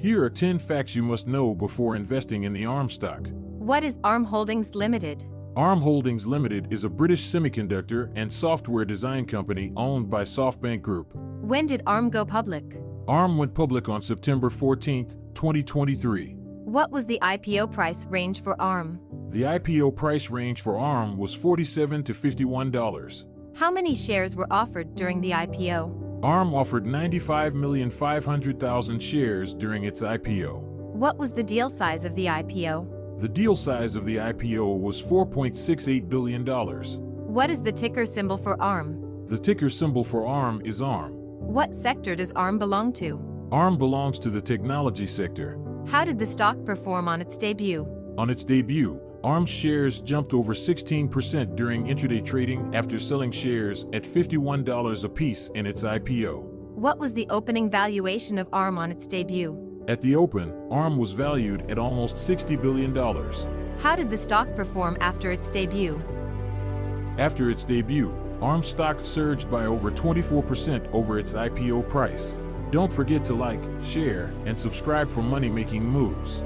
Here are 10 facts you must know before investing in the ARM stock. What is ARM Holdings Limited? ARM Holdings Limited is a British semiconductor and software design company owned by SoftBank Group. When did ARM go public? ARM went public on September 14, 2023. What was the IPO price range for ARM? The IPO price range for ARM was $47 to $51. How many shares were offered during the IPO? ARM offered 95,500,000 shares during its IPO. What was the deal size of the IPO? The deal size of the IPO was $4.68 billion. What is the ticker symbol for ARM? The ticker symbol for ARM is ARM. What sector does ARM belong to? ARM belongs to the technology sector. How did the stock perform on its debut? On its debut, ARM shares jumped over 16% during intraday trading after selling shares at $51 apiece in its IPO. What was the opening valuation of ARM on its debut? At the open, ARM was valued at almost $60 billion. How did the stock perform after its debut? After its debut, ARM stock surged by over 24% over its IPO price. Don't forget to like, share, and subscribe for money-making moves.